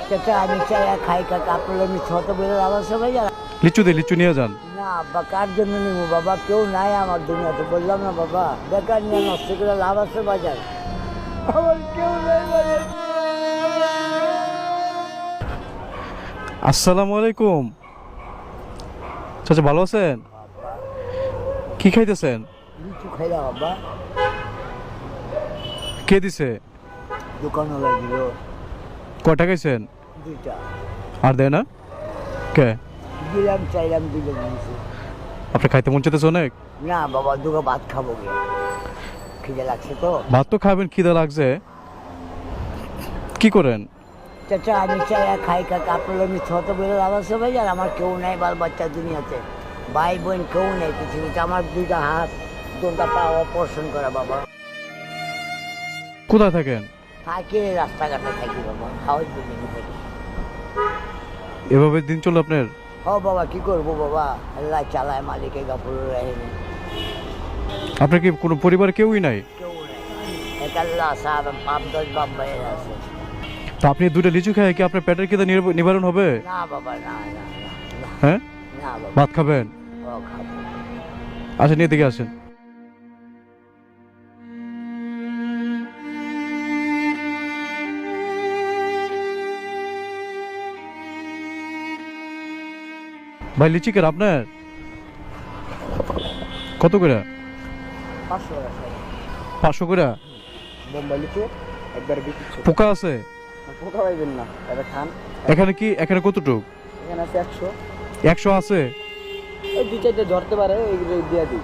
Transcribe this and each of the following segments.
চাচা আমি চাই খাই কাকা আপনার আমি ছোট বেরো আবার সবাই যারা লিচু নিয়ে যান। না আব্বা কার জন্য নিবো বাবা, কেউ নাই আমার দুনিয়াতে, বললাম না বাবা, বেকার নিয়ে নষ্ট করে লাভ আছে বাজার, আমার কেউ নাই বাজার। আসসালামু আলাইকুম চাচা, ভালো আছেন? কি খাইতেছেন? লিচু খাইলাম বাবা, কে দিছে? দোকানও লাগিল কয়টা খাইছেন? 2টা আর দেয় না কে? দিলাম চাইলাম দিলে দিয়েছে। আপনি খাইতে মন চাইতেছে অনেক? না বাবা দুটো ভাত খাবো গে, খিদে লাগছে তো। ভাত তো খাবেন, খিদা লাগছে। কি করেন? চাচা আমি চাই খাই কাকা আপনার আমি ছোট বেরো আবার সবাই যার, আমার কেউ নাই বাল বাচ্চা দুনিয়াতে, ভাই বোন কেউ নেই পৃথিবীতে, আমার 2টা হাত 2টা পা অপারেশন করা বাবা। কোথায় থাকেন? থাকি রাস্তাঘাটে থাকি বাবা, খাওয়াই জন্য থাকি। এভাবে দিন চলে আপনার? ও বাবা কি করবো বাবা, আল্লাহ চালায়, মালিকের কাপড় রাখেনি, আপনার কি কোনো পরিবার কেউই নাই? কেউ নেই, এক আল্লাহ সাহেব 5-10 বাপ ভাইয়ের আছে। তো আপনি 2টা লিচু খায় কি আপনার পেটের খিদা নিবারণ হবে? না বাবা না না না হ্যাঁ, না বাবা, ভাত খাবেন? ও খাবো। আসেন, এদিকে আসেন। ভাই লিচি কেন আপনার? কত করে? 500 টাকা 500 করে? বোম্বাই লিচু একবার বিক্রি, পোকা আছে? পোকা পাইবেন না, এটা খান। এখানে কতটুক? এখানে আছে 100, 100 আছে? এই 2-4টা ধরতে পারে, এইগুলো দিয়ে দিই,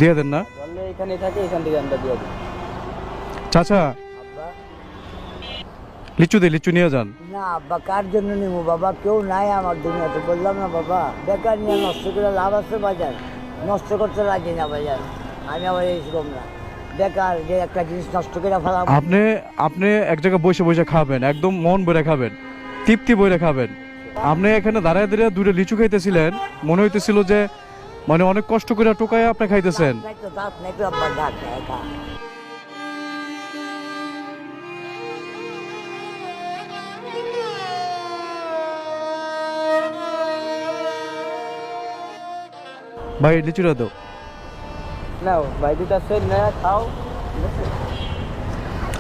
দিয়ে দেন না ধরলে এখানে থাকে, এখান থেকে আমরা দিয়ে দিই। চাচা। আব্বা লিচু নিয়ে যান। না আব্বা কার জন্য নিবো বাবা, কেউ নাই আমার দুনিয়াতে, বললাম না বাবা, বেকার নিয়ে নষ্ট করে লাভ আছে বাজার, নষ্ট করতে রাজি না বাজার, আমি আবার এইরকম না, বেকার যে একটা জিনিস নষ্ট করে ফেলাম। আপনি এক জায়গায় বসে খাবেন, একদম মন ভরে খাবেন, তৃপ্তি ভরে খাবেন। আপনি এখানে দাঁড়ায় 2টা লিচু খাইতেছিলেন, মনে হইতেছিল যে মানে অনেক কষ্ট করে টোকায় আপনি খাইতেছেন। নাই তো দাঁত নাই তো আব্বার দাঁত নাই একা। ভাই লিচুটা দাও। নাও ভাই 2টা সেট না খাও।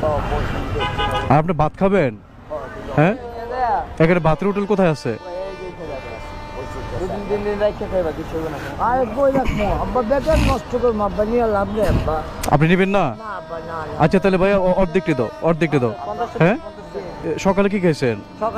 ও পছন্দ আর আপনি ভাত খাবেন? হ্যাঁ, এখানে ভাতের হোটেল কোথায় আছে? আরে বই রাখবো আব্বা, বেকার নষ্ট করবো আব্বা, নিয়ে লাভ নেই আব্বা। আপনি নেবেন না? না আব্বা না না। আচ্ছা তাহলে ভাই অর্ধেকটি দাও। হ্যাঁ, সকালে কি খাইছেন?